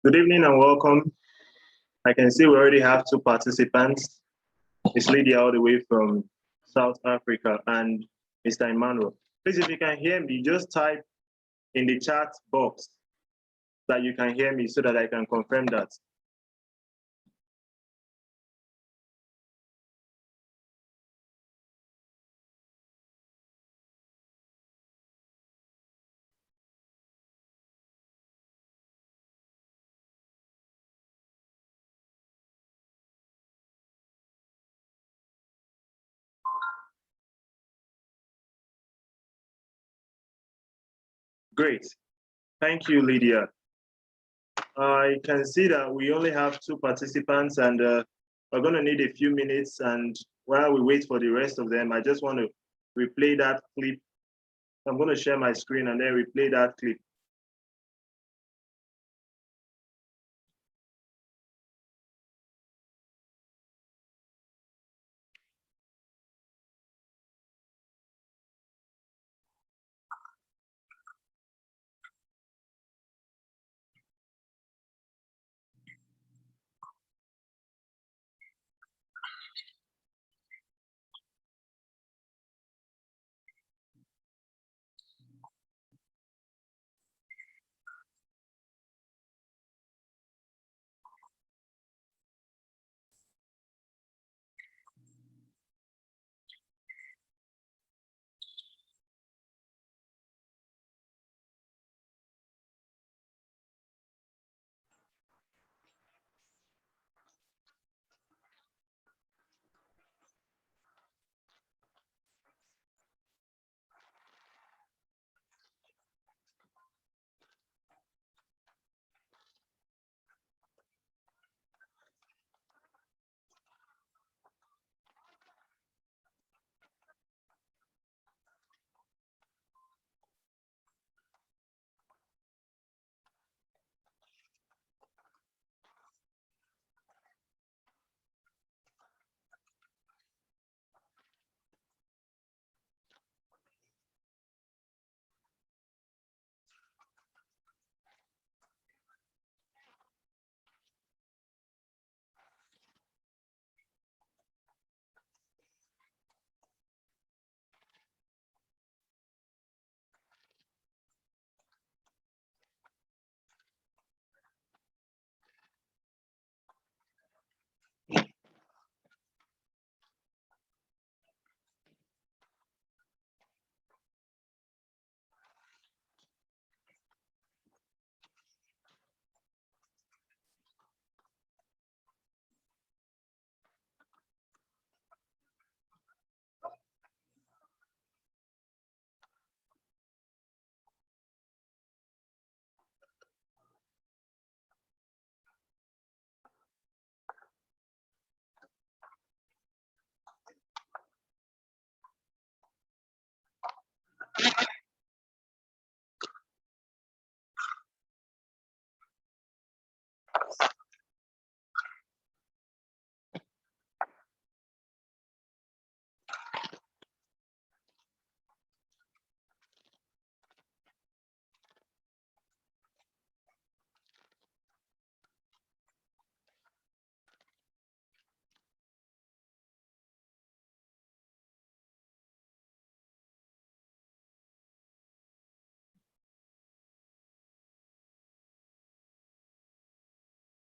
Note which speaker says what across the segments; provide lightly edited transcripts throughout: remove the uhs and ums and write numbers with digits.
Speaker 1: Good evening and welcome. I can see we already have two participants. It's Lydia all the way from South Africa and Mr. Emmanuel. Please, if you can hear me, just type in the chat box that you can hear me so that I can confirm that. Great. Thank you, Lydia. I can see that we only have two participants and we're going to need a few minutes. And while we wait for the rest of them, I just want to replay that clip. I'm going to share my screen and then replay that clip.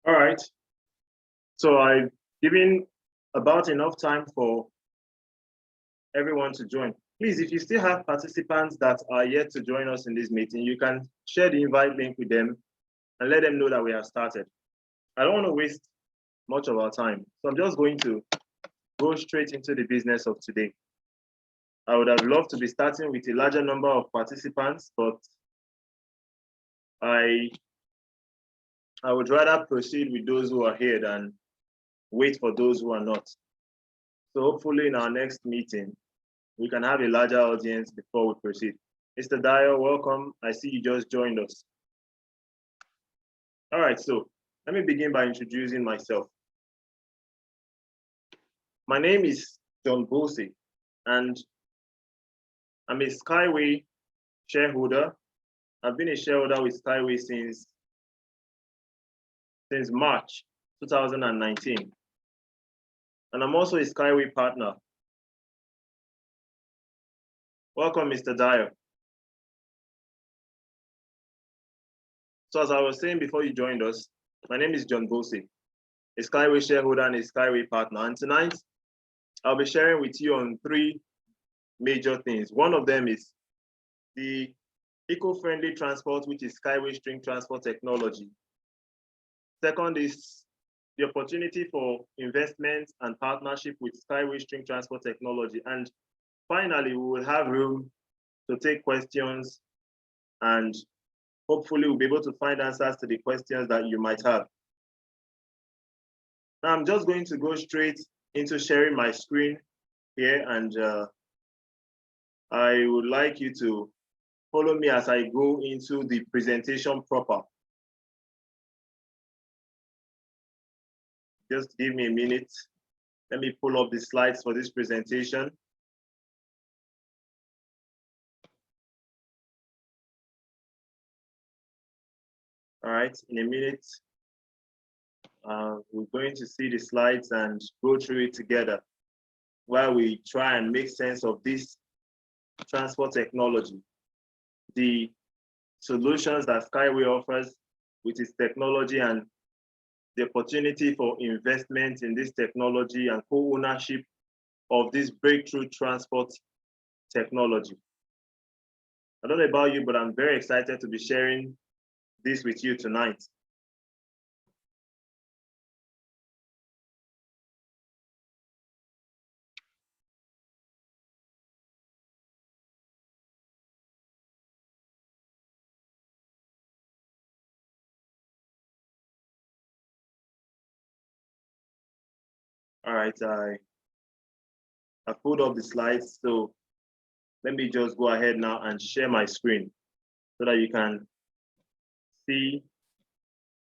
Speaker 1: All right. So I've given about enough time for everyone to join. Please, if you still have participants that are yet to join us in this meeting, you can share the invite link with them and let them know that we have started. I don't want to waste much of our time. So I'm just going to go straight into the business of today. I would have loved to be starting with a larger number of participants, but I would rather proceed with those who are here than wait for those who are not. So hopefully in our next meeting, we can have a larger audience before we proceed. Mr. Dyer, welcome. I see you just joined us. All right, so let me begin by introducing myself. My name is John Bose, and I'm a Skyway shareholder. I've been a shareholder with Skyway since since March 2019. And I'm also a Skyway partner. Welcome, Mr. Dyer. So as I was saying before you joined us, my name is John Bose, a Skyway shareholder and a Skyway partner. And tonight, I'll be sharing with you on 3 major things. One of them is the eco-friendly transport, which is Skyway string transport technology. Second is the opportunity for investment and partnership with Skyway string transport technology. And finally, we will have room to take questions, and hopefully we'll be able to find answers to the questions that you might have. Now, I'm just going to go straight into sharing my screen here, and I would like you to follow me as I go into the presentation proper. Just give me a minute. Let me pull up the slides for this presentation. All right, in a minute, we're going to see the slides and go through it together while we try and make sense of this transport technology, the solutions that Skyway offers with its technology, and the opportunity for investment in this technology and co-ownership of this breakthrough transport technology. I don't know about you, but I'm very excited to be sharing this with you tonight. All right, I pulled up the slides, so let me just go ahead now and share my screen so that you can see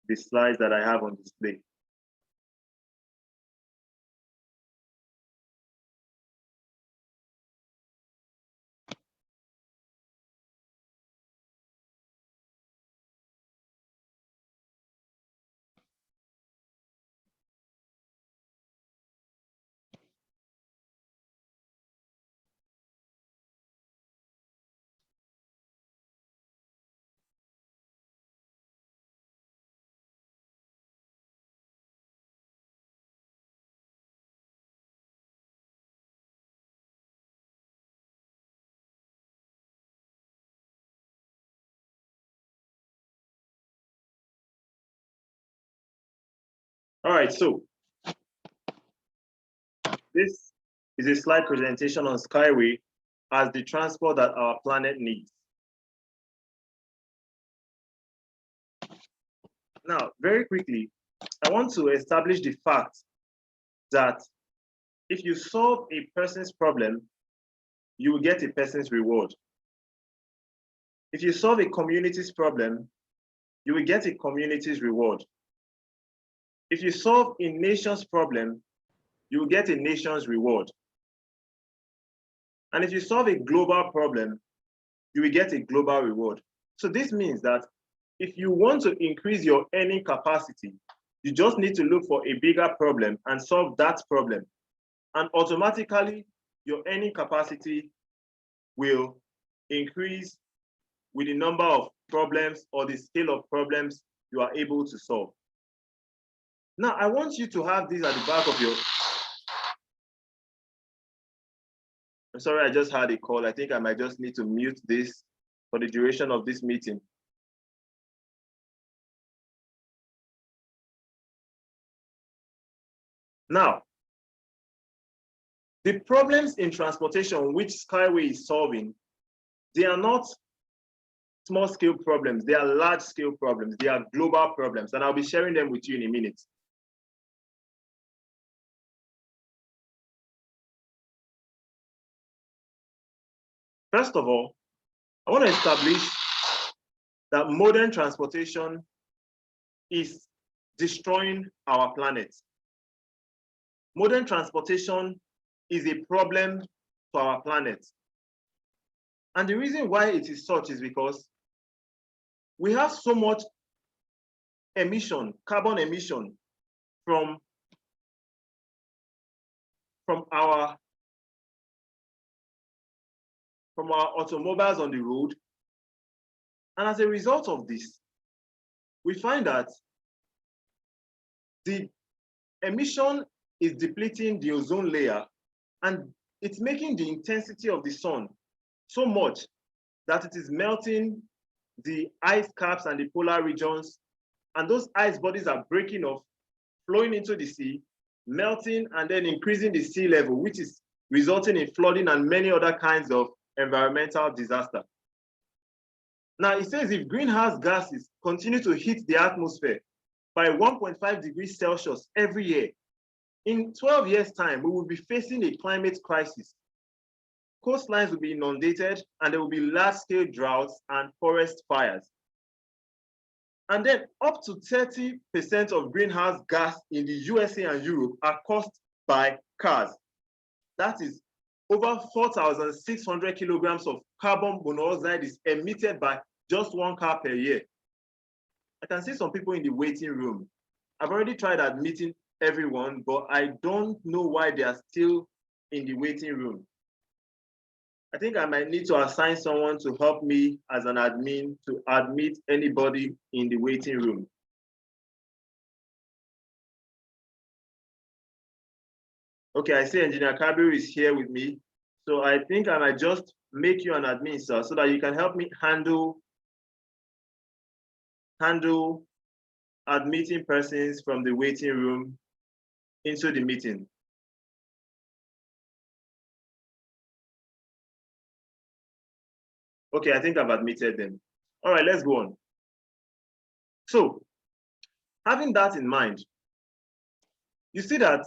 Speaker 1: the slides that I have on display. All right, so this is a slide presentation on Skyway as the transport that our planet needs. Now, very quickly, I want to establish the fact that if you solve a person's problem, you will get a person's reward. If you solve a community's problem, you will get a community's reward. If you solve a nation's problem, you will get a nation's reward. And if you solve a global problem, you will get a global reward. So this means that if you want to increase your earning capacity, you just need to look for a bigger problem and solve that problem. And automatically, your earning capacity will increase with the number of problems or the scale of problems you are able to solve. Now, I want you to have this at the back of your... I'm sorry, I just had a call. I think I might just need to mute this for the duration of this meeting. Now, the problems in transportation which Skyway is solving, they are not small-scale problems. They are large-scale problems. They are global problems, and I'll be sharing them with you in a minute. First of all, I want to establish that modern transportation is destroying our planet. Modern transportation is a problem to our planet. And the reason why it is such is because we have so much emission, carbon emission from our automobiles on the road. And as a result of this, we find that the emission is depleting the ozone layer, and it's making the intensity of the sun so much that it is melting the ice caps and the polar regions, and those ice bodies are breaking off, flowing into the sea, melting, and then increasing the sea level, which is resulting in flooding and many other kinds of environmental disaster. Now, it says if greenhouse gases continue to heat the atmosphere by 1.5 degrees Celsius every year, in 12 years' time, we will be facing a climate crisis. Coastlines will be inundated, and there will be large-scale droughts and forest fires. And then up to 30% of greenhouse gas in the USA and Europe are caused by cars. That is over 4,600 kilograms of carbon monoxide is emitted by just one car per year. I can see some people in the waiting room. I've already tried admitting everyone, but I don't know why they are still in the waiting room. I think I might need to assign someone to help me as an admin to admit anybody in the waiting room. Okay, I see Engineer Kabiru is here with me. So I think I might just make you an admin, sir, so that you can help me handle admitting persons from the waiting room into the meeting. Okay, I think I've admitted them. All right, let's go on. So, having that in mind, you see that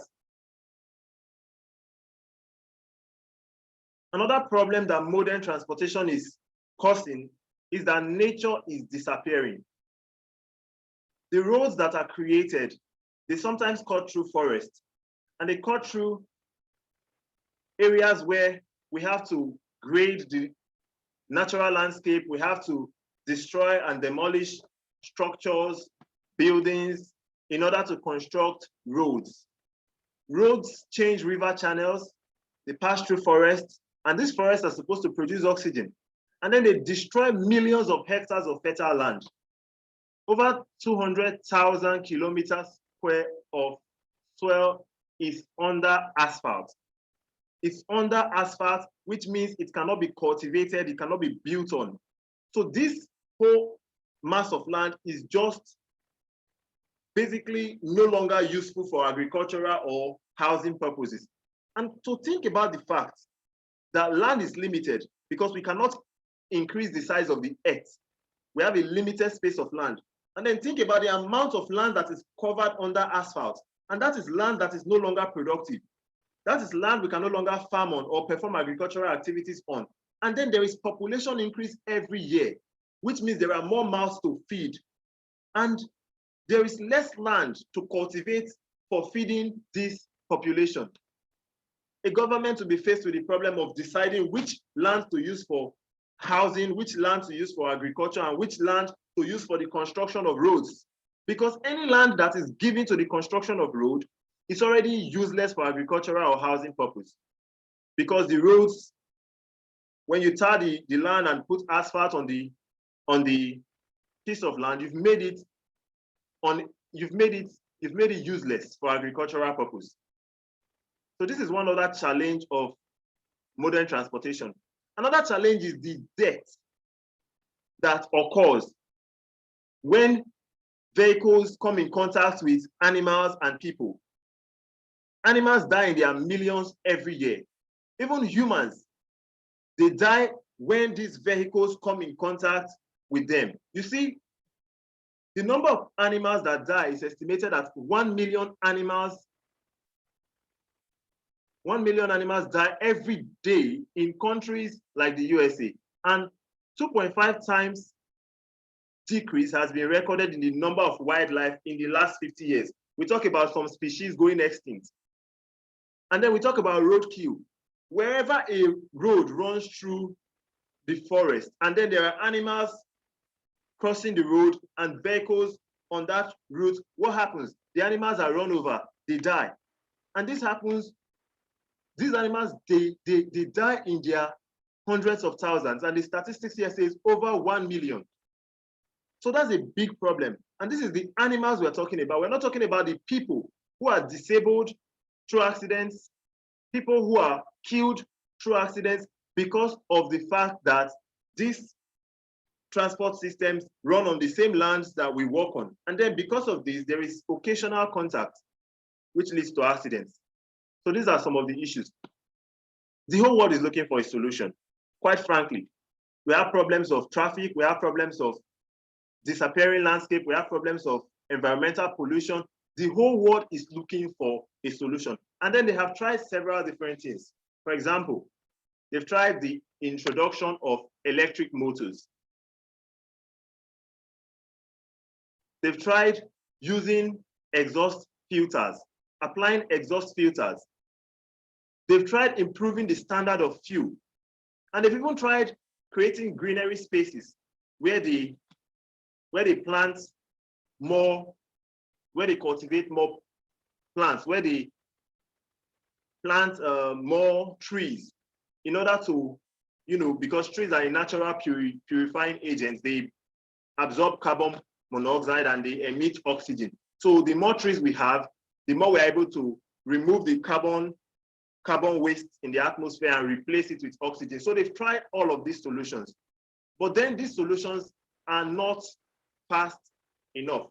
Speaker 1: another problem that modern transportation is causing is that nature is disappearing. The roads that are created, they sometimes cut through forests, and they cut through areas where we have to grade the natural landscape, we have to destroy and demolish structures, buildings, in order to construct roads. Roads change river channels, they pass through forests, and these forests are supposed to produce oxygen. And then they destroy millions of hectares of fertile land. Over 200,000 kilometers square of soil is under asphalt. It's under asphalt, which means it cannot be cultivated, it cannot be built on. So this whole mass of land is just basically no longer useful for agricultural or housing purposes. And to think about the fact that land is limited because we cannot increase the size of the earth. We have a limited space of land. And then think about the amount of land that is covered under asphalt. And that is land that is no longer productive. That is land we can no longer farm on or perform agricultural activities on. And then there is population increase every year, which means there are more mouths to feed. And there is less land to cultivate for feeding this population. A government will be faced with the problem of deciding which land to use for housing, which land to use for agriculture, and which land to use for the construction of roads. Because any land that is given to the construction of road is already useless for agricultural or housing purpose. Because the roads, when you tar the land and put asphalt on the piece of land, you've made it useless for agricultural purpose. So this is one other challenge of modern transportation. Another challenge is the death that occurs when vehicles come in contact with animals and people. Animals die in their millions every year. Even humans, they die when these vehicles come in contact with them. You see, the number of animals that die is estimated at 1 million animals. 1 million animals die every day in countries like the USA, and 2.5 times decrease has been recorded in the number of wildlife in the last 50 years. We talk about some species going extinct. And then we talk about roadkill. Wherever a road runs through the forest, and then there are animals crossing the road and vehicles on that route, what happens? The animals are run over, they die. And this happens, these animals, they die in their hundreds of thousands. And the statistics here says over 1 million. So that's a big problem. And this is the animals we're talking about. We're not talking about the people who are disabled through accidents, people who are killed through accidents because of the fact that these transport systems run on the same lands that we walk on. And then because of this, there is occasional contact, which leads to accidents. So these are some of the issues. The whole world is looking for a solution. Quite frankly, we have problems of traffic, we have problems of disappearing landscape, we have problems of environmental pollution. The whole world is looking for a solution. And then they have tried several different things. For example, they've tried the introduction of electric motors. They've tried using exhaust filters, applying exhaust filters. They've tried improving the standard of fuel. And they've even tried creating greenery spaces where they plant more, where they cultivate more plants, where they plant more trees in order to, because trees are a natural purifying agents, they absorb carbon monoxide and they emit oxygen. So the more trees we have, the more we're able to remove the carbon waste in the atmosphere and replace it with oxygen. So they've tried all of these solutions, but then these solutions are not fast enough.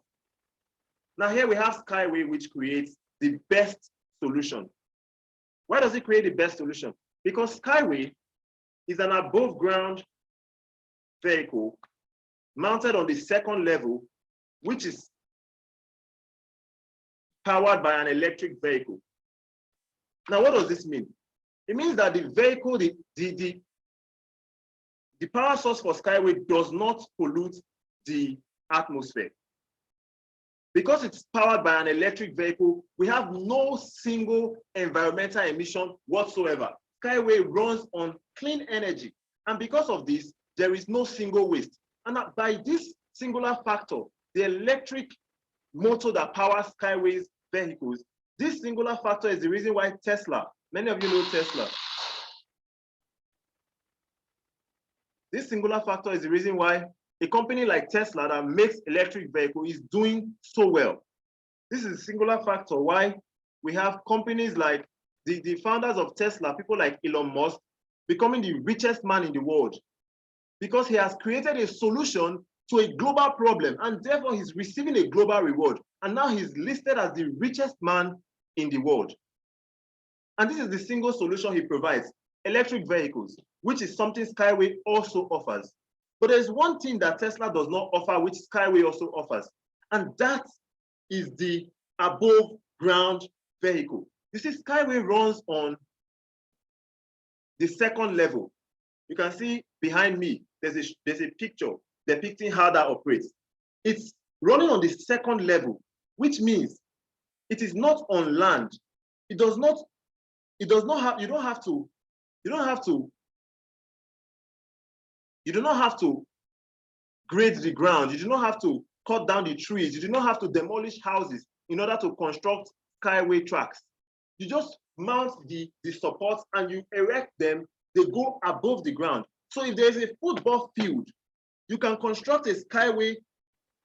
Speaker 1: Now here we have Skyway, which creates the best solution. Why does it create the best solution? Because Skyway is an above ground vehicle mounted on the second level, which is powered by an electric vehicle. Now, what does this mean? It means that the vehicle, the power source for Skyway does not pollute the atmosphere. Because it's powered by an electric vehicle, we have no single environmental emission whatsoever. Skyway runs on clean energy. And because of this, there is no single waste. And by this singular factor, the electric motor that powers Skyway's vehicles, this singular factor is the reason why Tesla, many of you know Tesla. This singular factor is the reason why a company like Tesla that makes electric vehicles is doing so well. This is a singular factor why we have companies like the founders of Tesla, people like Elon Musk, becoming the richest man in the world because he has created a solution to a global problem, and therefore he's receiving a global reward. And now he's listed as the richest man in the world. And this is the single solution he provides, electric vehicles, which is something Skyway also offers. But there's one thing that Tesla does not offer, which Skyway also offers, and that is the above ground vehicle. You see, Skyway runs on the second level. You can see behind me, there's a picture depicting how that operates. It's running on the second level, which means it is not on land. You don't have to grade the ground. You do not have to cut down the trees. You do not have to demolish houses in order to construct Skyway tracks. You just mount the supports and you erect them. They go above the ground. So if there's a football field, you can construct a Skyway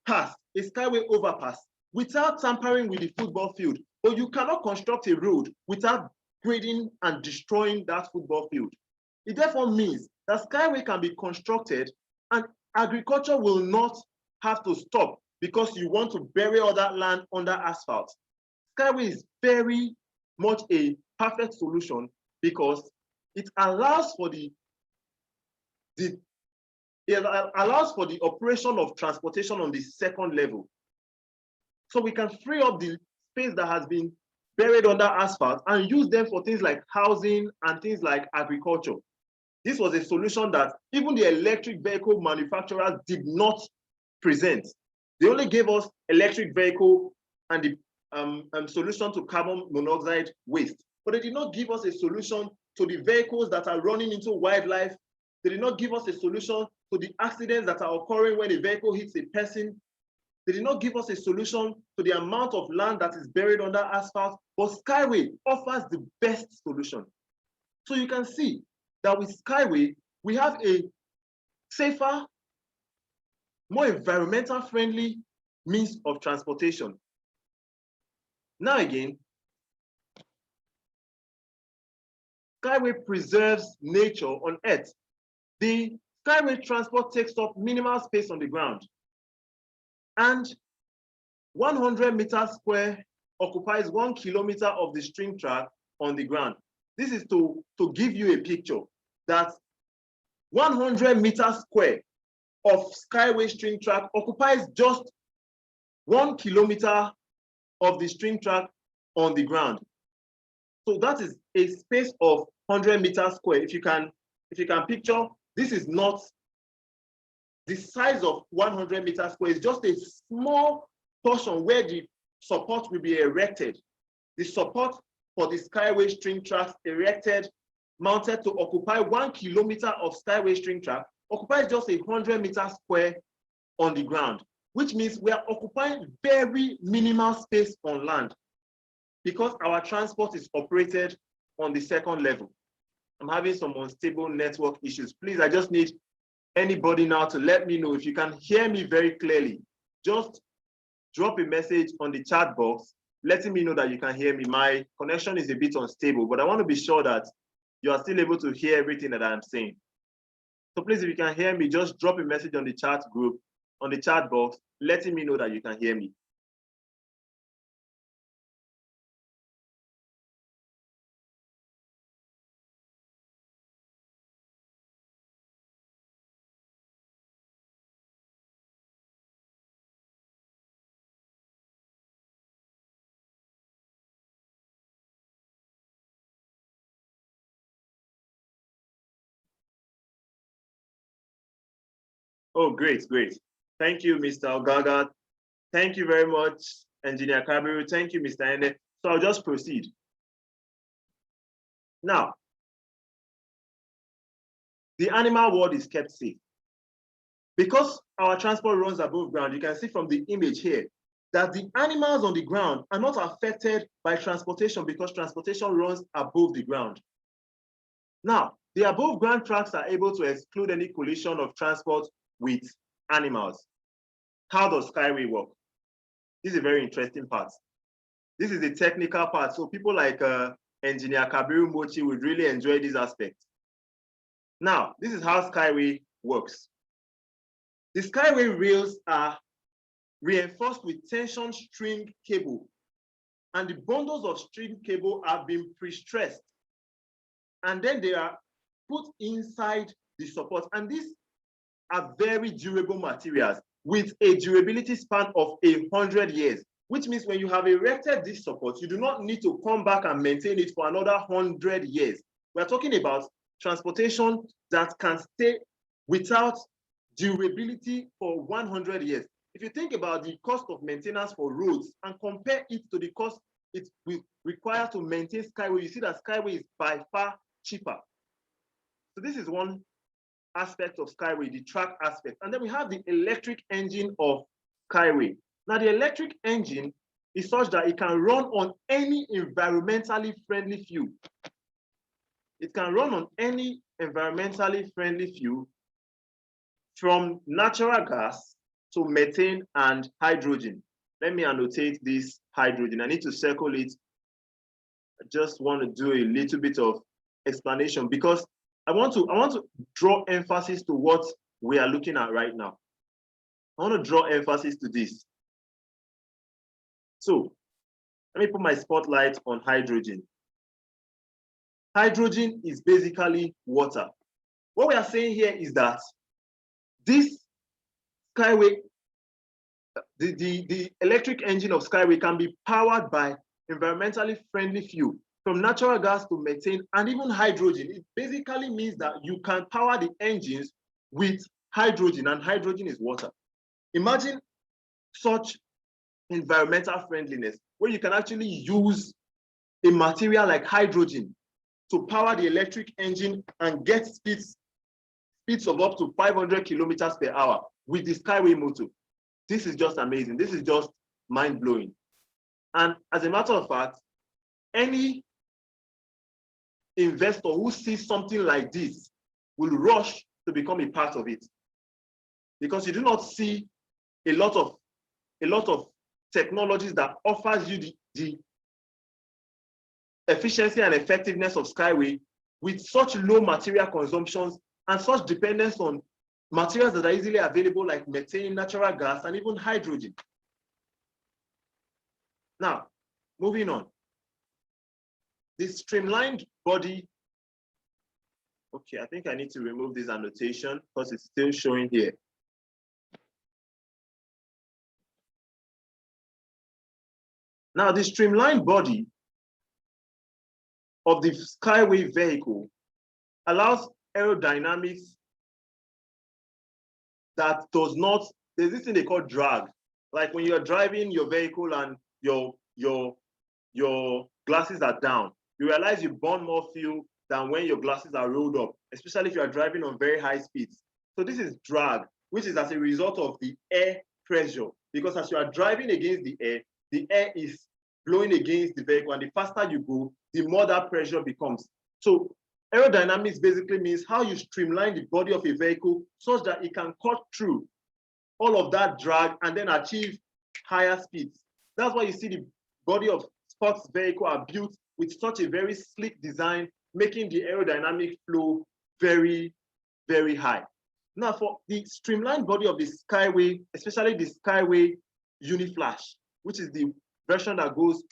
Speaker 1: pass, a Skyway overpass, without tampering with the football field. But you cannot construct a road without grading and destroying that football field. It therefore means that Skyway can be constructed and agriculture will not have to stop because you want to bury all that land under asphalt. Skyway is very much a perfect solution because it allows for the operation of transportation on the second level. So we can free up the space that has been buried under asphalt and use them for things like housing and things like agriculture. This was a solution that even the electric vehicle manufacturers did not present. They only gave us electric vehicle and the solution to carbon monoxide waste, but they did not give us a solution to the vehicles that are running into wildlife. They did not give us a solution to the accidents that are occurring when a vehicle hits a person. They did not give us a solution to the amount of land that is buried under asphalt, but Skyway offers the best solution. So you can see that with Skyway, we have a safer, more environmental friendly means of transportation. Now again, Skyway preserves nature on Earth. The Skyway transport takes up minimal space on the ground, and 100 meters square occupies 1 kilometer of the string track on the ground. This is to give you a picture that 100 meters square of Skyway string track occupies just 1 kilometer of the string track on the ground. So that is a space of 100 meters square. If you can picture, this is not the size of 100 meters square. It's just a small portion where the support will be erected. The support for the Skyway string tracks erected, mounted to occupy 1 kilometer of Skyway string track, occupies just 100 meters square on the ground, which means we are occupying very minimal space on land because our transport is operated on the second level. I'm having some unstable network issues. Please, I just need anybody now to let me know if you can hear me very clearly. Just drop a message on the chat box, letting me know that you can hear me. My connection is a bit unstable, but I want to be sure that you are still able to hear everything that I'm saying. So please, if you can hear me, just drop a message on the chat group, on the chat box, letting me know that you can hear me. Oh, great. Thank you, Mr. Ogaga. Thank you very much, Engineer Kabiru. Thank you, Mr. Ene. So I'll just proceed. Now, the animal world is kept safe. Because our transport runs above ground, you can see from the image here that the animals on the ground are not affected by transportation because transportation runs above the ground. Now, the above ground tracks are able to exclude any collision of transport with animals. How does Skyway work? This is a very interesting part. This is the technical part. So people like Engineer Kabiru Mochi would really enjoy this aspect. Now, this is how Skyway works. The Skyway rails are reinforced with tension string cable, and the bundles of string cable have been pre-stressed, and then they are put inside the support. And these are very durable materials with a durability span of 100 years, which means when you have erected this support, you do not need to come back and maintain it for another 100 years. We're talking about transportation that can stay without durability for 100 years. If you think about the cost of maintenance for roads and compare it to the cost it will require to maintain Skyway, you see that Skyway is by far cheaper. So this is one aspect of Skyway, the track aspect. And then we have the electric engine of Skyway. Now the electric engine is such that it can run on any environmentally friendly fuel. It can run on any environmentally friendly fuel, from natural gas to methane and hydrogen. Let me annotate this hydrogen. I need to circle it. I just want to do a little bit of explanation because I want to draw emphasis to what we are looking at right now. I want to draw emphasis to this. So let me put my spotlight on hydrogen. Hydrogen is basically water. What we are saying here is that this Skyway, the electric engine of Skyway can be powered by environmentally friendly fuel, from natural gas to methane and even hydrogen. It basically means that you can power the engines with hydrogen, and hydrogen is water. Imagine such environmental friendliness where you can actually use a material like hydrogen to power the electric engine and get speeds of up to 500 kilometers per hour with the Skyway motor. this is just amazing. This is just mind-blowing. And as a matter of fact, any investor who sees something like this will rush to become a part of it, because you do not see a lot of technologies that offers you the efficiency and effectiveness of Skyway with such low material consumptions and such dependence on materials that are easily available like methane, natural gas, and even hydrogen. Now, moving on. This streamlined body, okay, I think I need to remove this annotation because it's still showing here. Now, the streamlined body of the Skyway vehicle allows aerodynamics that does not, there's this thing they call drag. Like when you're driving your vehicle and your glasses are down, you realize you burn more fuel than when your glasses are rolled up, especially if you are driving on very high speeds. So this is drag, which is as a result of the air pressure, because as you are driving against the air is blowing against the vehicle, and the faster you go, the more that pressure becomes. So aerodynamics basically means how you streamline the body of a vehicle such that it can cut through all of that drag and then achieve higher speeds. That's why you see the body of sports vehicle are built with such a very sleek design, making the aerodynamic flow very, very high. Now, for the streamlined body of the Skyway, especially the Skyway Uniflash, which is the version that goes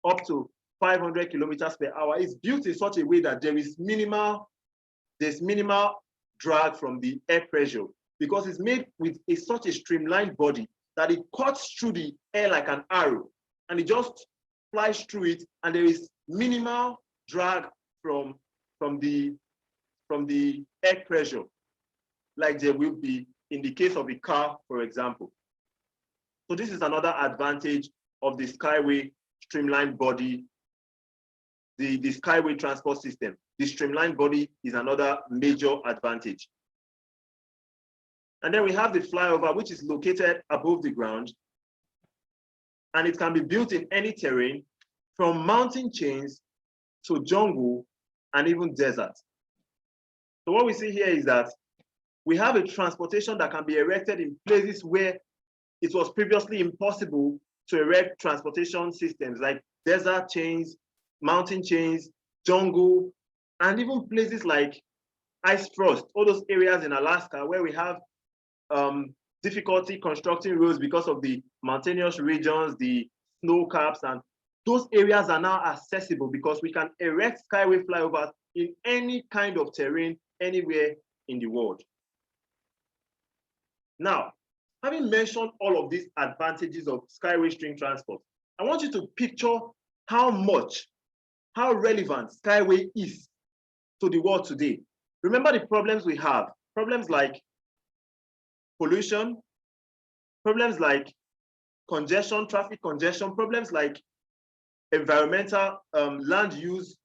Speaker 1: up to 500 kilometers per hour, is built in such a way that there's minimal drag from the air pressure, because it's made with such a streamlined body that it cuts through the air like an arrow, and it just flies through it, and there is minimal drag from the air pressure, like there will be in the case of a car, for example. So this is another advantage of the Skyway streamlined body, the Skyway transport system. The streamlined body is another major advantage. And then we have the Flyover, which is located above the ground, and it can be built in any terrain, from mountain chains to jungle and even desert. So what we see here is that we have a transportation that can be erected in places where it was previously impossible to erect transportation systems, like desert chains, mountain chains, jungle, and even places like ice frost, all those areas in Alaska where we have difficulty constructing roads because of the mountainous regions, the snow caps, and those areas are now accessible because we can erect Skyway flyovers in any kind of terrain anywhere in the world. Now, having mentioned all of these advantages of Skyway string transport, I want you to picture how relevant Skyway is to the world today. Remember the problems we have, problems like pollution, problems like congestion, traffic congestion, problems like environmental land use.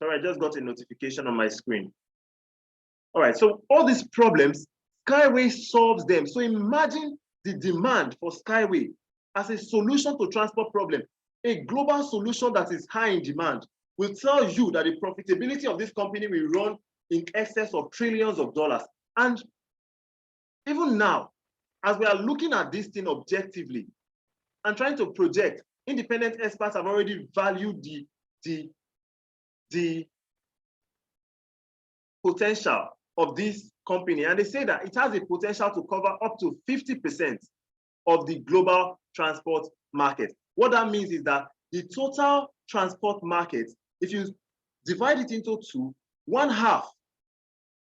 Speaker 1: Sorry, I just got a notification on my screen. All right, so all these problems, Skyway solves them. So imagine the demand for Skyway as a solution to transport problem. A global solution that is high in demand will tell you that the profitability of this company will run in excess of trillions of dollars. And even now, as we are looking at this thing objectively and trying to project, independent experts have already valued the potential of this company, and they say that it has a potential to cover up to 50% of the global transport market. What that means is that the total transport market, if you divide it into two, one half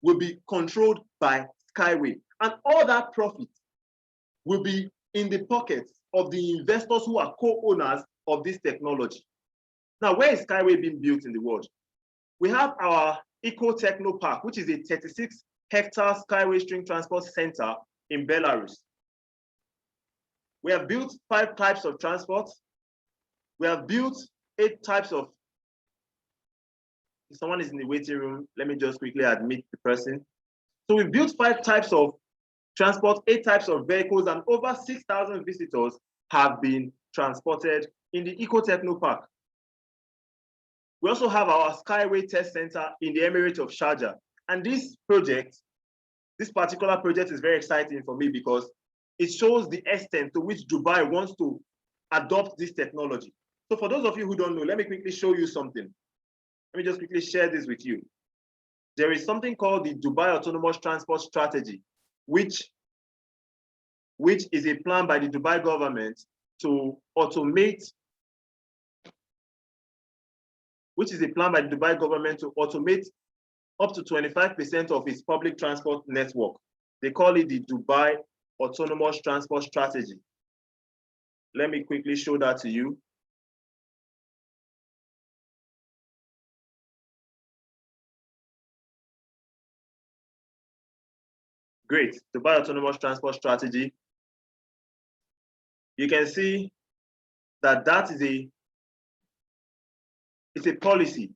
Speaker 1: will be controlled by Skyway, and all that profit will be in the pockets of the investors who are co-owners of this technology. Now, where is Skyway being built in the world? We have our Eco Techno Park, which is a 36-hectare Skyway string transport center in Belarus. We have built 5 types of transport. We have built 8 types of, if someone is in the waiting room, let me just quickly admit the person. So we built 5 types of transport, 8 types of vehicles, and over 6,000 visitors have been transported in the Eco-Techno Park. We also have our Skyway test center in the Emirate of Sharjah. And this particular project is very exciting for me because it shows the extent to which Dubai wants to adopt this technology. So for those of you who don't know, let me quickly show you something. Let me just quickly share this with you. There is something called the Dubai Autonomous Transport Strategy, which is a plan by the Dubai government to automate up to 25% of its public transport network. They call it the Dubai Autonomous Transport Strategy. Let me quickly show that to you. Great, Dubai Autonomous Transport Strategy. You can see that it's a policy.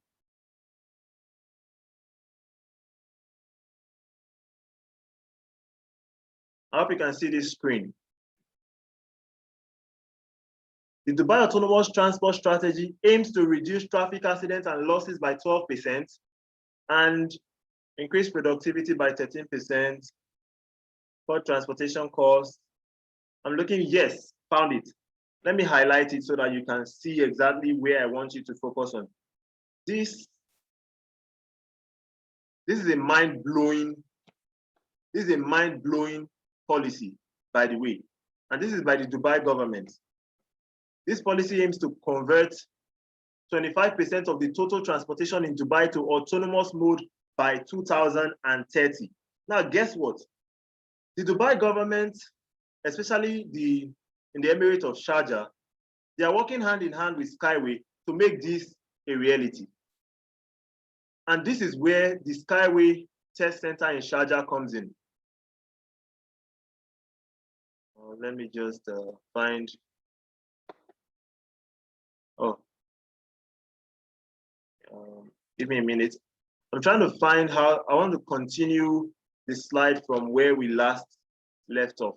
Speaker 1: I hope you can see this screen. The Dubai Autonomous Transport Strategy aims to reduce traffic accidents and losses by 12% and increase productivity by 13%, cut transportation costs. I'm looking, yes, found it. Let me highlight it so that you can see exactly where I want you to focus on. This is a mind-blowing policy, by the way, and this is by the Dubai government. This policy aims to convert 25% of the total transportation in Dubai to autonomous mode by 2030. Now, guess what? The Dubai government, especially in the Emirate of Sharjah, they are working hand in hand with Skyway to make this a reality. And this is where the Skyway test center in Sharjah comes in. Let me just find. Give me a minute. I'm trying to find how I want to continue the slide from where we last left off.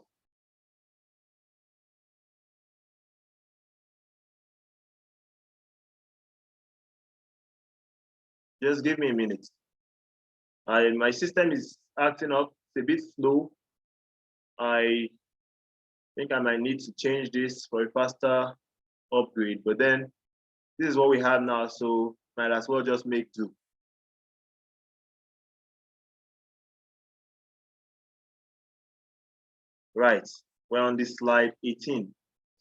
Speaker 1: Just give me a minute. My system is acting up. It's a bit slow. I think I might need to change this for a faster upgrade, but then this is what we have now, so might as well just make do. Right, we're on this slide 18.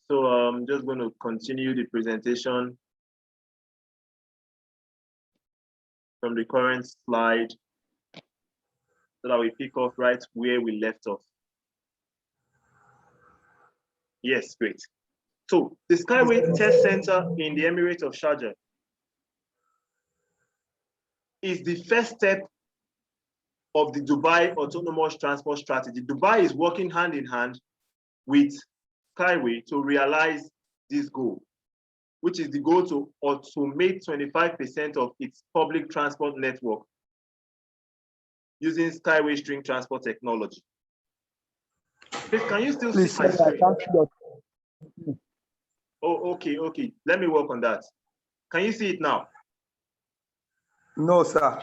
Speaker 1: So I'm just going to continue the presentation from the current slide so that we pick up right where we left off. Yes, great. So the Skyway Test Center in the Emirate of Sharjah is the first step of the Dubai Autonomous Transport Strategy. Dubai is working hand in hand with Skyway to realize this goal, which is the goal to automate 25% of its public transport network using Skyway string transport technology. Please, can you still see my screen? Oh, okay. Let me work on that. Can you see it now?
Speaker 2: No, sir.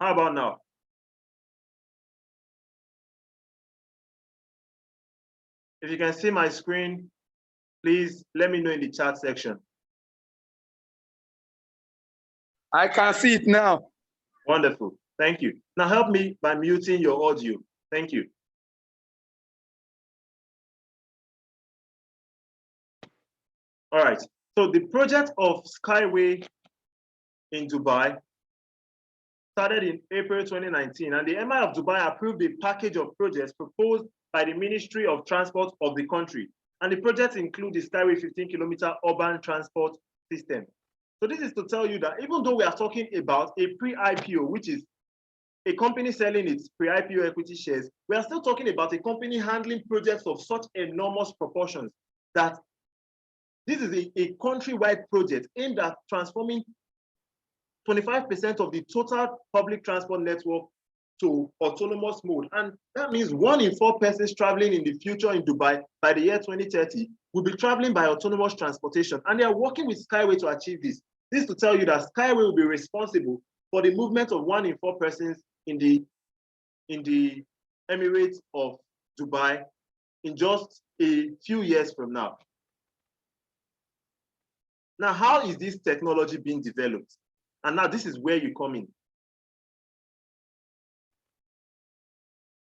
Speaker 1: How about now? If you can see my screen, please let me know in the chat section.
Speaker 2: I can see it now.
Speaker 1: Wonderful. Thank you. Now help me by muting your audio. Thank you. All right. So the project of Skyway in Dubai started in April 2019, and the Emir of Dubai approved a package of projects proposed by the Ministry of Transport of the country. And the projects include the Skyway 15-kilometer urban transport system. So this is to tell you that even though we are talking about a pre-IPO, which is a company selling its pre-IPO equity shares, we are still talking about a company handling projects of such enormous proportions that This is a countrywide project aimed at transforming 25% of the total public transport network to autonomous mode. And that means 1 in 4 persons traveling in the future in Dubai by the year 2030 will be traveling by autonomous transportation. And they are working with Skyway to achieve this. This to tell you that Skyway will be responsible for the movement of 1 in 4 persons in the Emirates of Dubai in just a few years from now. Now, how is this technology being developed? And now this is where you come in.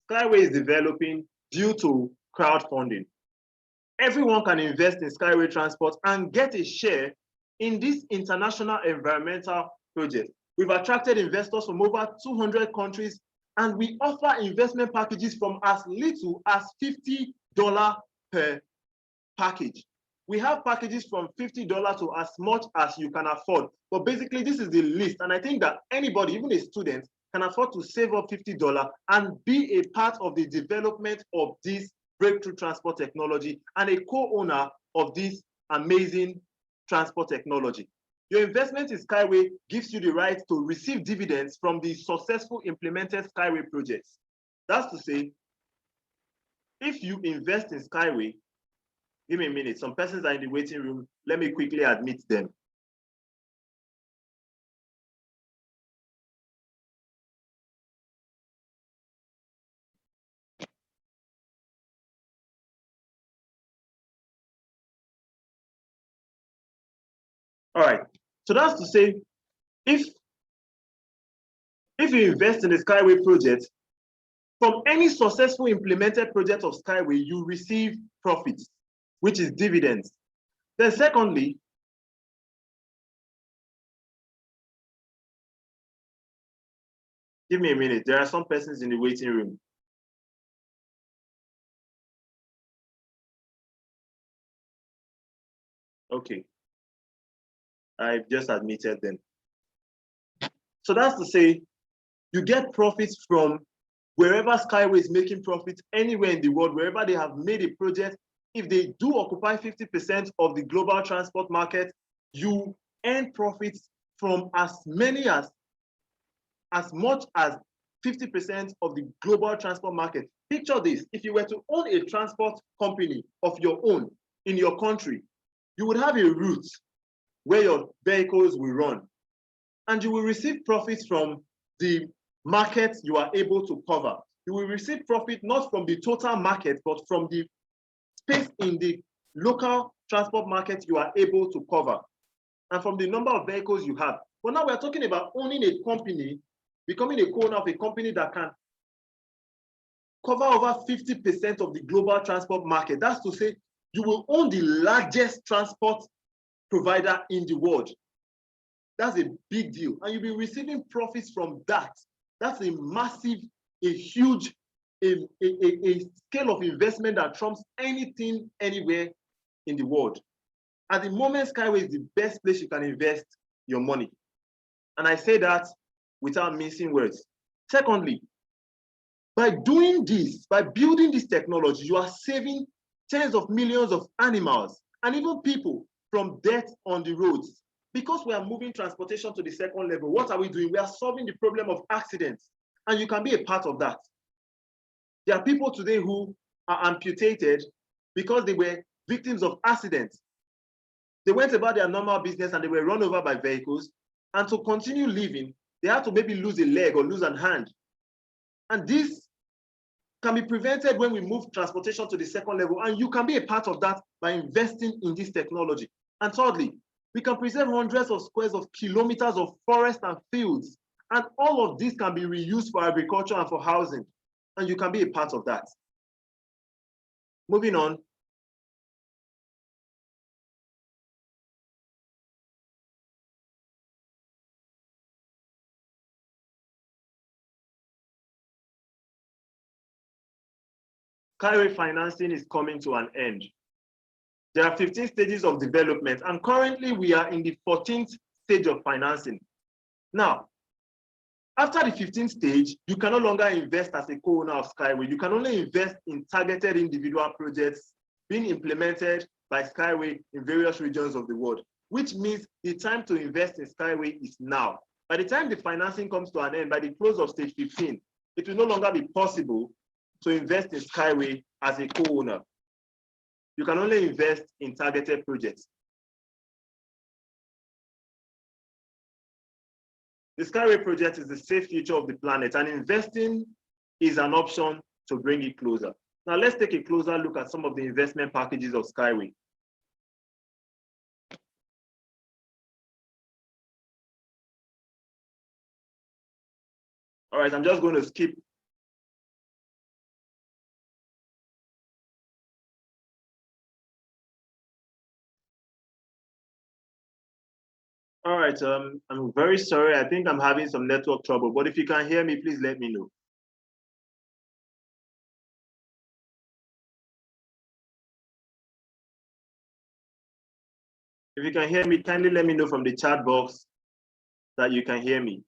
Speaker 1: Skyway is developing due to crowdfunding. Everyone can invest in Skyway Transport and get a share in this international environmental project. We've attracted investors from over 200 countries, and we offer investment packages from as little as $50 per package. We have packages from $50 to as much as you can afford. But basically, this is the list. And I think that anybody, even a student, can afford to save up $50 and be a part of the development of this breakthrough transport technology and a co-owner of this amazing transport technology. Your investment in Skyway gives you the right to receive dividends from the successful implemented Skyway projects. That's to say, if you invest in Skyway, give me a minute, some persons are in the waiting room. Let me quickly admit them. All right, so that's to say, if you invest in the Skyway project, from any successful implemented project of Skyway, you receive profits, which is dividends. Then secondly, give me a minute, there are some persons in the waiting room. Okay, I've just admitted them. So that's to say, you get profits from wherever Skyway is making profits anywhere in the world, wherever they have made a project. If they do occupy 50% of the global transport market, you earn profits from as much as 50% of the global transport market. Picture this, if you were to own a transport company of your own in your country, you would have a route where your vehicles will run, and you will receive profits from the market you are able to cover. You will receive profit not from the total market, but from the space in the local transport market you are able to cover, and from the number of vehicles you have. But now we're talking about owning a company, becoming a co-owner of a company that can cover over 50% of the global transport market. That's to say, you will own the largest transport provider in the world. That's a big deal. And you'll be receiving profits from that. That's a massive, a huge, a scale of investment that trumps anything, anywhere in the world. At the moment, Skyway is the best place you can invest your money. And I say that without mincing words. Secondly, by doing this, by building this technology, you are saving tens of millions of animals and even people from death on the roads. Because we are moving transportation to the second level, what are we doing? We are solving the problem of accidents, and you can be a part of that. There are people today who are amputated because they were victims of accidents. They went about their normal business and they were run over by vehicles, and to continue living, they had to maybe lose a leg or lose a hand. And this can be prevented when we move transportation to the second level, and you can be a part of that by investing in this technology. And thirdly, we can preserve hundreds of squares of kilometers of forest and fields, and all of this can be reused for agriculture and for housing, and you can be a part of that. Moving on. Skyway financing is coming to an end. There are 15 stages of development, and currently we are in the 14th stage of financing. Now, after the 15th stage, you can no longer invest as a co-owner of Skyway. You can only invest in targeted individual projects being implemented by Skyway in various regions of the world, which means the time to invest in Skyway is now. By the time the financing comes to an end, by the close of stage 15, it will no longer be possible to invest in Skyway as a co-owner. You can only invest in targeted projects. The Skyway project is the safe future of the planet, and investing is an option to bring it closer. Now let's take a closer look at some of the investment packages of Skyway. All right, I'm just going to skip. All right, I'm very sorry. I think I'm having some network trouble, but if you can hear me, please let me know. If you can hear me, kindly let me know from the chat box that you can hear me.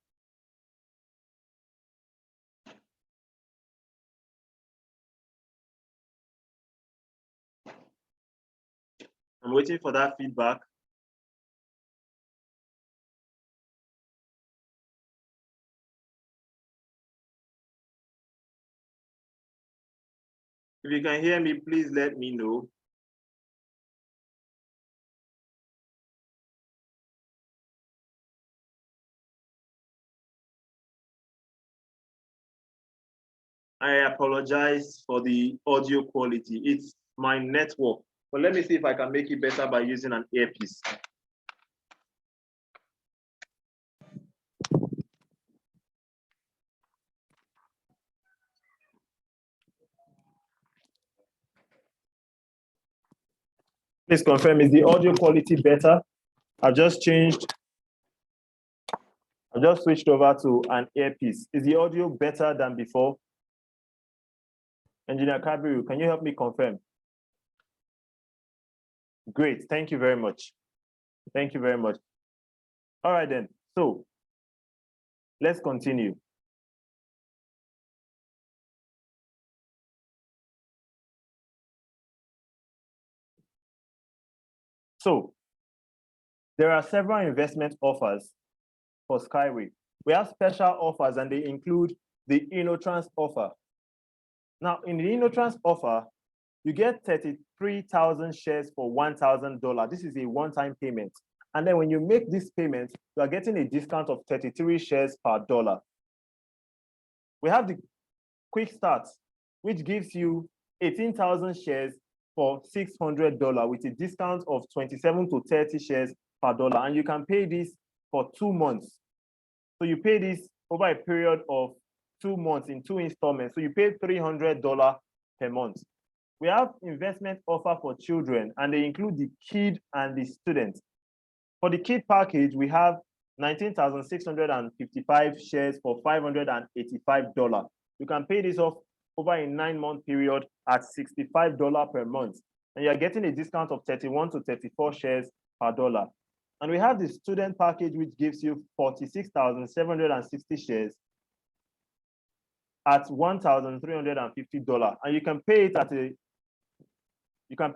Speaker 1: I'm waiting for that feedback. If you can hear me, please let me know. I apologize for the audio quality. It's my network. But let me see if I can make it better by using an earpiece. Please confirm, is the audio quality better? I've just switched over to an earpiece. Is the audio better than before? Engineer Kabiru, can you help me confirm? Great, thank you very much. Thank you very much. All right then, so let's continue. So there are several investment offers for Skyway. We have special offers and they include the InnoTrans offer. Now in the InnoTrans offer, you get 33,000 shares for $1,000. This is a one-time payment. And then when you make this payment, you are getting a discount of 33 shares per dollar. We have the quick start, which gives you 18,000 shares for $600 with a discount of 27 to 30 shares per dollar. And you can pay this for 2 months. So you pay this over a period of 2 months in 2 installments. So you pay $300 per month. We have investment offer for children, and they include the kid and the student. For the kid package, we have 19,655 shares for $585. You can pay this off over a 9-month period at $65 per month. And you're getting a discount of 31 to 34 shares per dollar. And we have the student package, which gives you 46,760 shares at $1,350. And you can pay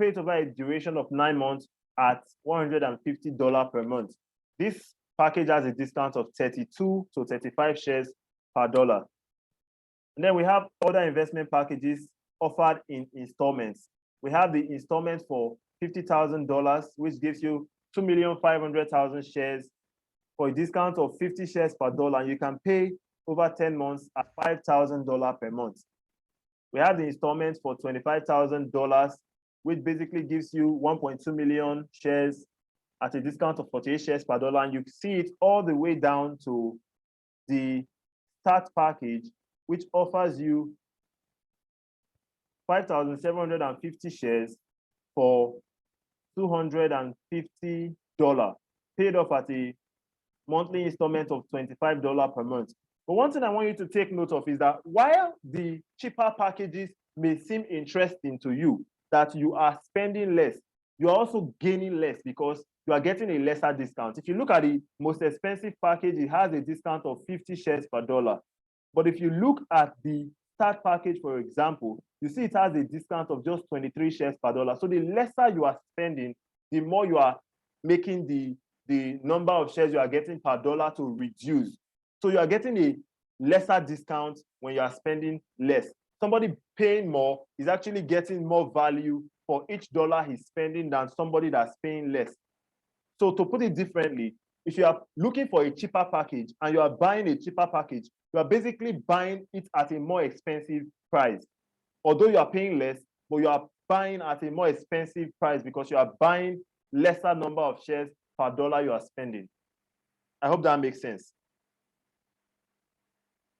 Speaker 1: it over a duration of 9 months at $150 per month. This package has a discount of 32 to 35 shares per dollar. And then we have other investment packages offered in installments. We have the installment for $50,000, which gives you 2,500,000 shares for a discount of 50 shares per dollar. And you can pay over 10 months at $5,000 per month. We have the installment for $25,000, which basically gives you 1.2 million shares at a discount of 48 shares per dollar. And you see it all the way down to the start package, which offers you 5,750 shares for $250, paid off at a monthly installment of $25 per month. But one thing I want you to take note of is that while the cheaper packages may seem interesting to you, that you are spending less, you are also gaining less because you are getting a lesser discount. If you look at the most expensive package, it has a discount of 50 shares per dollar. But if you look at the start package, for example, you see it has a discount of just 23 shares per dollar. So the lesser you are spending, the more you are making the number of shares you are getting per dollar to reduce. So you are getting a lesser discount when you are spending less. Somebody paying more is actually getting more value for each dollar he's spending than somebody that's paying less. So to put it differently, if you are looking for a cheaper package and you are buying a cheaper package, you are basically buying it at a more expensive price. Although you are paying less, but you are buying at a more expensive price because you are buying lesser number of shares per dollar you are spending. I hope that makes sense.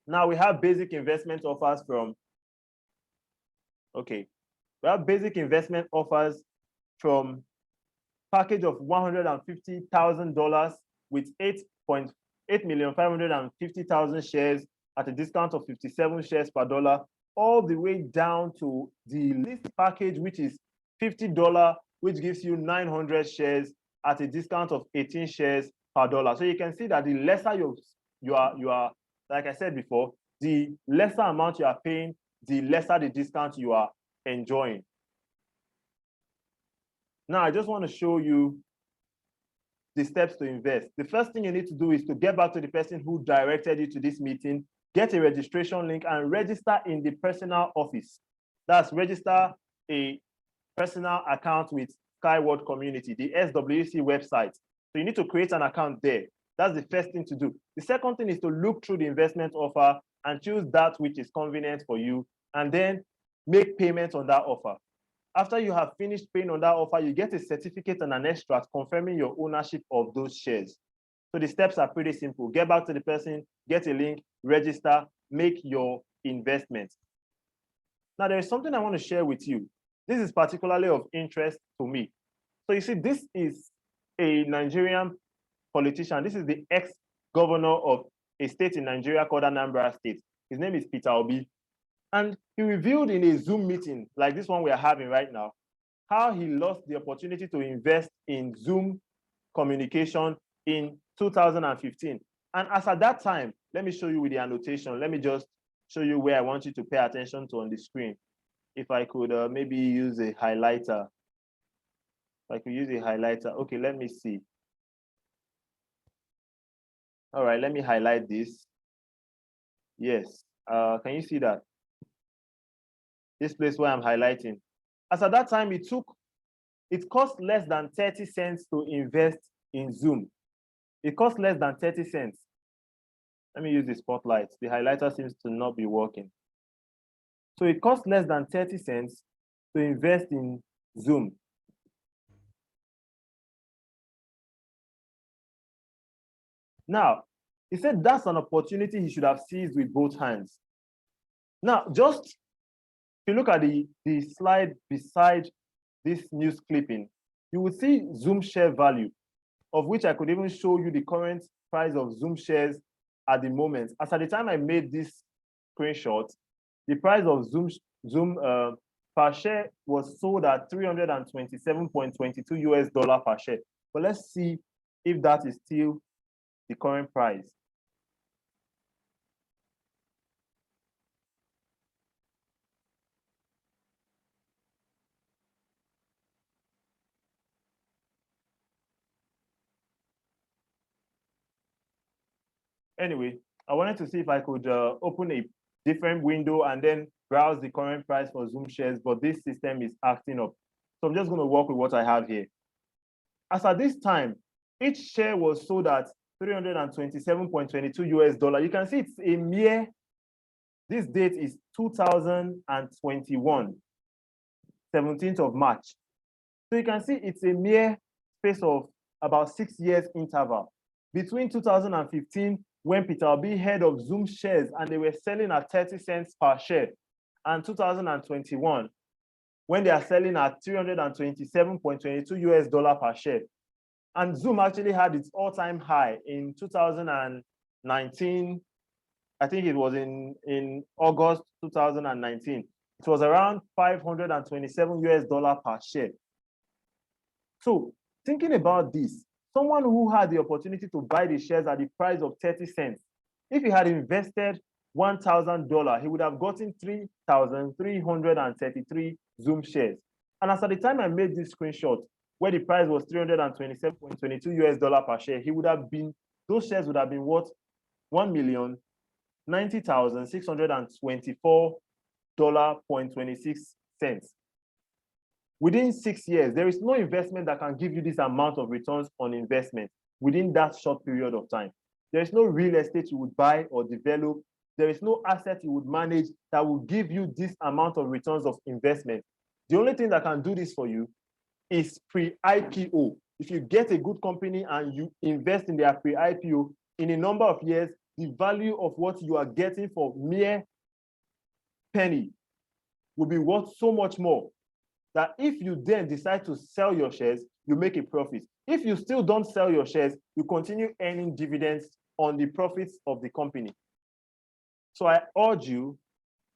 Speaker 1: Now we have basic investment offers from, we have basic investment offers from package of $150,000 with 8,550,000 shares at a discount of 57 shares per dollar, all the way down to the least package, which is $50, which gives you 900 shares at a discount of 18 shares per dollar. So you can see that the lesser you are, like I said before, the lesser amount you are paying, the lesser the discount you are enjoying. Now, I just want to show you the steps to invest. The first thing you need to do is to get back to the person who directed you to this meeting, get a registration link and register in the personal office. That's register a personal account with Skyway Community, the SWC website. So you need to create an account there. That's the first thing to do. The second thing is to look through the investment offer and choose that which is convenient for you, and then make payments on that offer. After you have finished paying on that offer, you get a certificate and an extract confirming your ownership of those shares. So the steps are pretty simple. Get back to the person, get a link, register, make your investment. Now, there is something I want to share with you. This is particularly of interest to me. So you see, this is a Nigerian politician. This is the ex-governor of a state in Nigeria called Anambra State. His name is Peter Obi. And he revealed in a Zoom meeting like this one we are having right now, how he lost the opportunity to invest in Zoom communication in 2015. And as at that time, let me show you with the annotation. Let me just show you where I want you to pay attention to on the screen. If I could maybe use a highlighter. If I could use a highlighter. Okay, let me see. All right, let me highlight this. Yes, can you see that? This place where I'm highlighting. As at that time, it cost less than 30 cents to invest in Zoom. It cost less than 30 cents. Let me use the spotlight. The highlighter seems to not be working. So it costs less than 30 cents to invest in Zoom. Now, he said that's an opportunity he should have seized with both hands. Now, just if you look at the slide beside this news clipping, you will see Zoom share value, of which I could even show you the current price of Zoom shares at the moment. As at the time I made this screenshot, the price of Zoom per share was sold at $327.22 US per share. But let's see if that is still the current price. Anyway, I wanted to see if I could open a different window and then browse the current price for Zoom shares, but this system is acting up. So I'm just going to work with what I have here. As at this time, each share was sold at $327.22 US. You can see it's a mere, this date is 2021, 17th of March. So you can see it's a mere space of about 6 years interval. Between 2015, when Peter Obi heard of Zoom shares and they were selling at 30 cents per share, and 2021, when they are selling at $327.22 US per share. And Zoom actually had its all-time high in 2019. I think it was in August 2019. It was around $527 US per share. So thinking about this, someone who had the opportunity to buy the shares at the price of 30 cents, if he had invested $1,000, he would have gotten 3,333 Zoom shares. And as at the time I made this screenshot, where the price was $327.22 US per share, those shares would have been worth $1,090,624.26. Within 6 years, there is no investment that can give you this amount of returns on investment within that short period of time. There is no real estate you would buy or develop. There is no asset you would manage that will give you this amount of returns of investment. The only thing that can do this for you is pre-IPO. If you get a good company and you invest in their pre-IPO, in a number of years, the value of what you are getting for mere penny will be worth so much more that if you then decide to sell your shares, you make a profit. If you still don't sell your shares, you continue earning dividends on the profits of the company. So I urge you,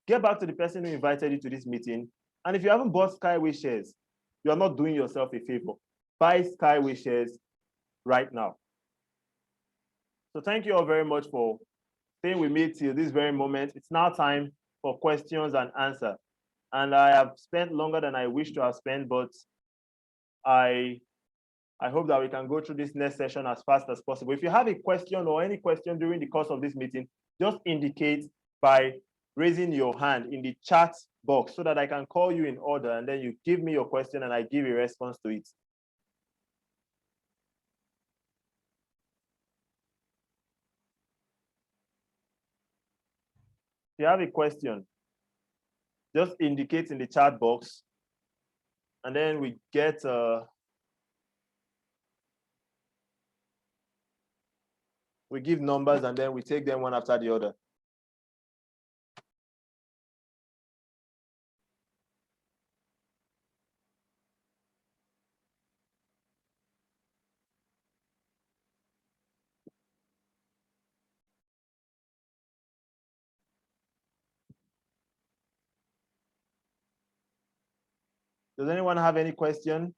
Speaker 1: get back to the person who invited you to this meeting. And if you haven't bought Skyway shares, you are not doing yourself a favor. Buy Skyway shares right now. So thank you all very much for staying with me till this very moment. It's now time for questions and answers. And I have spent longer than I wish to have spent, but I hope that we can go through this next session as fast as possible. If you have a question or any question during the course of this meeting, just indicate by raising your hand in the chat box so that I can call you in order, and then you give me your question and I give a response to it. If you have a question, just indicate in the chat box, and then we get we give numbers and then we take them one after the other. Does anyone have any question?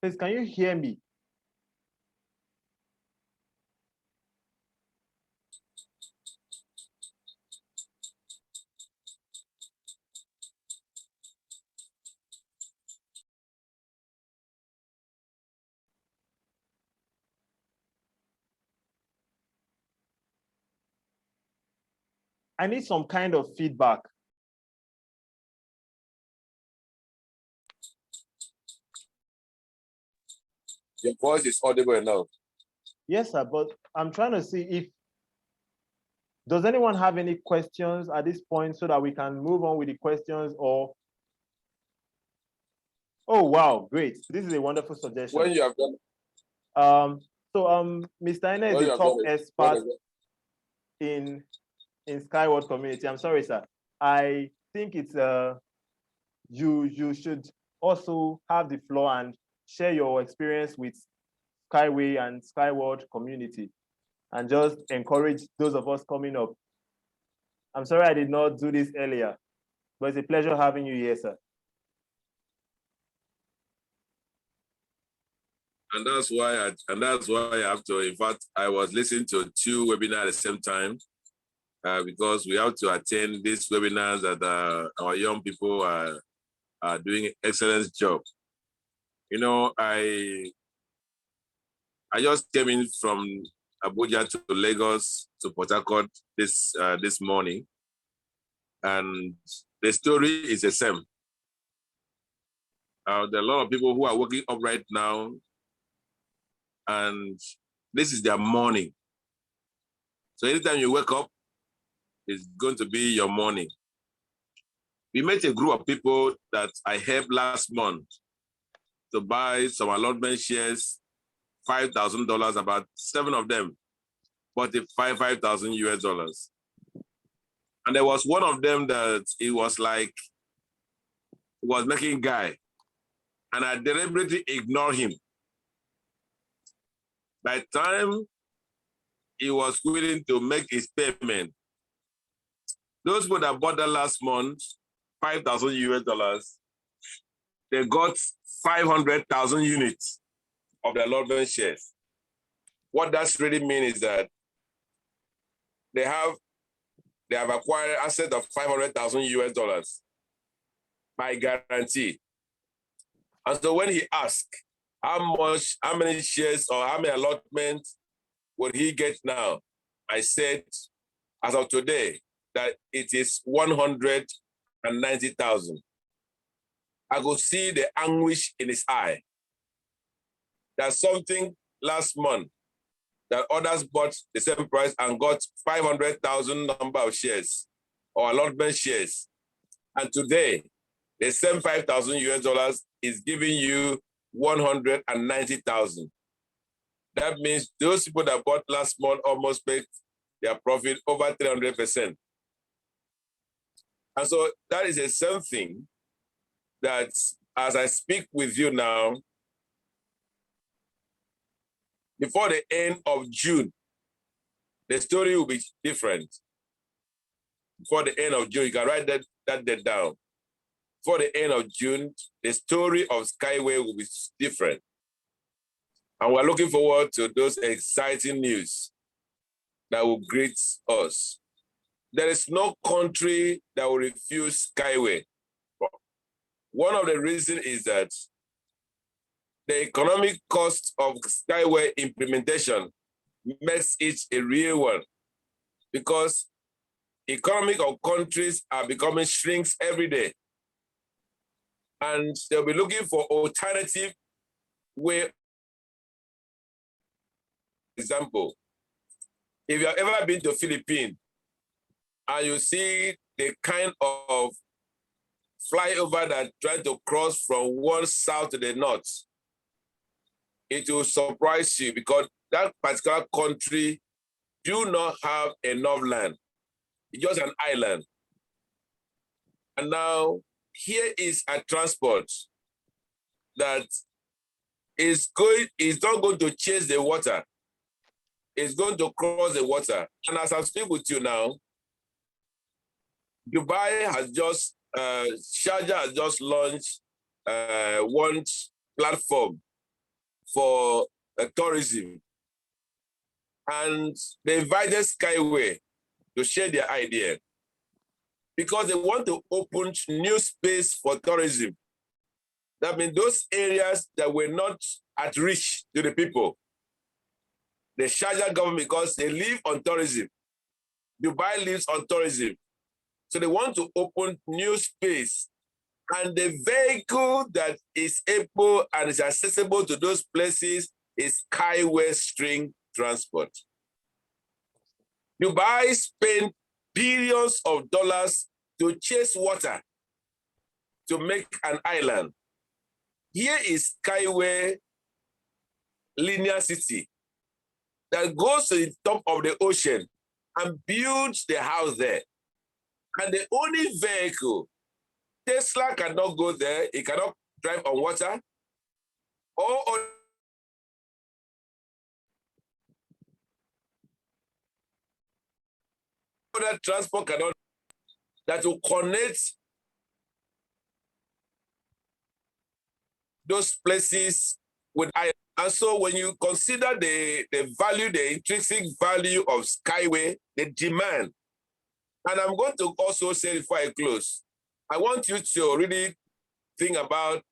Speaker 1: Please, can you hear me? I need some kind of feedback.
Speaker 3: Your voice is audible enough.
Speaker 1: Yes, sir, but I'm trying to see if, does anyone have any questions at this point so that we can move on with the questions, or? Oh, wow, great. This is a wonderful suggestion.
Speaker 3: When you have done
Speaker 1: Mr. Ene is a top expert in Skyward community. I'm sorry, sir. I think it's you should also have the floor and share your experience with Skyway and Skyward community, and just encourage those of us coming up. I'm sorry I did not do this earlier, but it's a pleasure having you here, sir.
Speaker 3: And that's why I have to. In fact, I was listening to 2 webinars at the same time because we have to attend these webinars that our young people are doing an excellent job. You know, I just came in from Abuja to Lagos to Port Harcourt this morning, and the story is the same. There are a lot of people who are waking up right now, and this is their morning. So anytime you wake up, it's going to be your morning. We met a group of people that I helped last month to buy some allotment shares, $5,000, about 7 of them, bought it $5,000 US. And there was one of them that it was like was making guy, and I deliberately ignored him. By the time he was willing to make his payment, those people that bought that last month, 5,000 US dollars, they got 500,000 units of the allotment shares. What that really means is that they have acquired asset of 500,000 US dollars by guarantee. And so when he asked how many shares or how many allotments would he get now, I said, as of today, that it is 190,000. I could see the anguish in his eye. There's something last month that others bought the same price and got 500,000 number of shares or allotment shares. And today, the same 5,000 US dollars is giving you 190,000. That means those people that bought last month almost made their profit over 300%. And so that is the same thing that as I speak with you now, before the end of June, the story will be different. Before the end of June, you can write that down. Before the end of June, the story of Skyway will be different. And we're looking forward to those exciting news that will greet us. There is no country that will refuse Skyway. One of the reasons is that the economic cost of Skyway implementation makes it a real one, because economic of countries are becoming shrinks every day. And they'll be looking for alternative way. Example, if you have ever been to Philippines and you see the kind of flyover that trying to cross from one south to the north, it will surprise you, because that particular country do not have enough land. It's just an island. And now here is a transport that is not going to chase the water. It's going to cross the water. And as I speak with you now, Dubai has just, Sharjah has just launched one platform for tourism. And they invited Skyway to share their idea, because they want to open new space for tourism. That means those areas that were not at reach to the people. The Sharjah government, because they live on tourism. Dubai lives on tourism. So they want to open new space. And the vehicle that is able and is accessible to those places is Skyway string transport. Dubai spent billions of dollars to chase water to make an island. Here is Skyway linear city that goes to the top of the ocean and builds the house there. And the only vehicle, Tesla cannot go there, it cannot drive on water, or other transport cannot, that will connect those places with islands. And so when you consider the value, the intrinsic value of Skyway, the demand, and I'm going to also say before I close, I want you to really think about,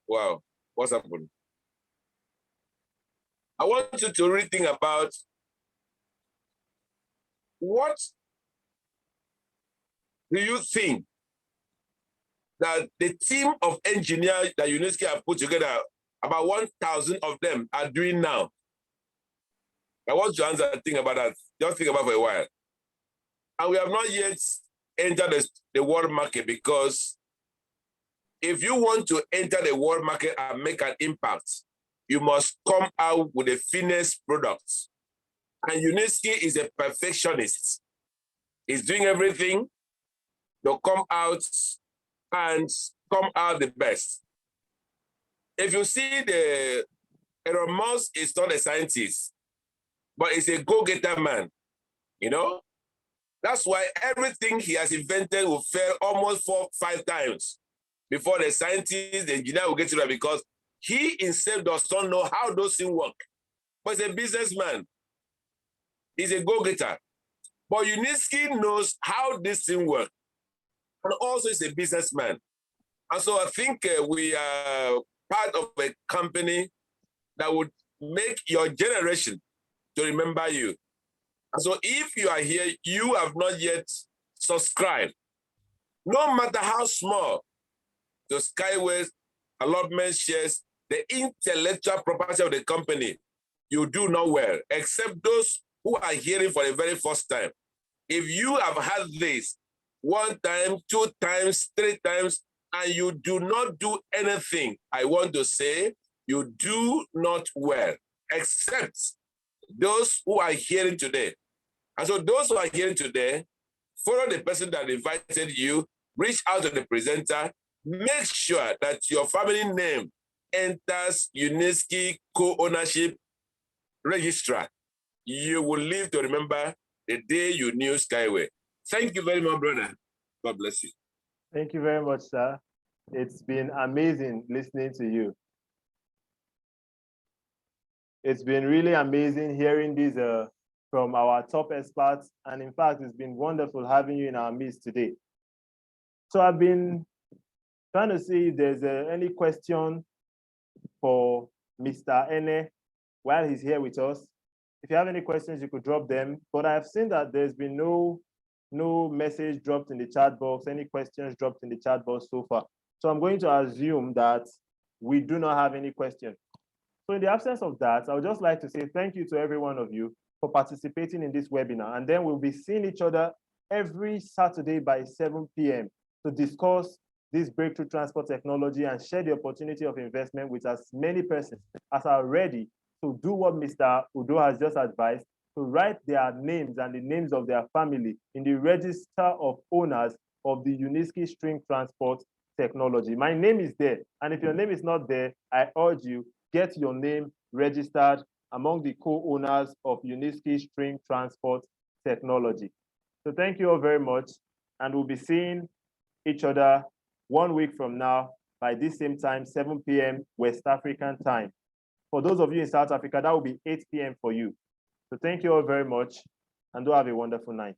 Speaker 3: wow, what's happened? I want you to really think about what do you think that the team of engineers that UNESCO have put together, about 1,000 of them, are doing now? I want you to answer and think about that. Just think about it for a while. And we have not yet entered the world market, because if you want to enter the world market and make an impact, you must come out with the finished products. And UNESCO is a perfectionist. It's doing everything to come out the best. If you see Elon Musk is not a scientist, but he's a go-getter man, you know? That's why everything he has invented will fail almost 4-5 times before the scientist, the engineer will get it right, because he himself does not know how those things work. But he's a businessman. He's a go-getter. But Uniski knows how this thing works. And also is a businessman. And so I think we are part of a company that would make your generation to remember you. And so if you are here, you have not yet subscribed, no matter how small, the Skyway allotment shares, the intellectual property of the company, you do not well, except those who are hearing for the very first time. If you have had this 1 time, 2 times, 3 times, and you do not do anything, I want to say you do not well, except those who are hearing today. And so those who are hearing today, follow the person that invited you, reach out to the presenter, make sure that your family name enters Uniski co-ownership registrar. You will live to remember the day you knew Skyway. Thank you very much, brother. God bless you.
Speaker 1: Thank you very much, sir. It's been amazing listening to you. It's been really amazing hearing these from our top experts. And in fact, it's been wonderful having you in our midst today. So I've been trying to see if there's any question for Mr. Ene while he's here with us. If you have any questions, you could drop them. But I've seen that there's been no message dropped in the chat box, any questions dropped in the chat box so far. So I'm going to assume that we do not have any questions. So in the absence of that, I would just like to say thank you to every one of you for participating in this webinar. And then we'll be seeing each other every Saturday by 7 p.m. to discuss this breakthrough transport technology and share the opportunity of investment with as many persons as are ready to do what Mr. Udo has just advised, to write their names and the names of their family in the register of owners of the Uniski string transport technology. My name is there. And if your name is not there, I urge you, get your name registered among the co-owners of Uniski string transport technology. So thank you all very much. And we'll be seeing each other 1 week from now by this same time, 7 p.m. West African time. For those of you in South Africa, that will be 8 p.m. for you. So thank you all very much and do have a wonderful night.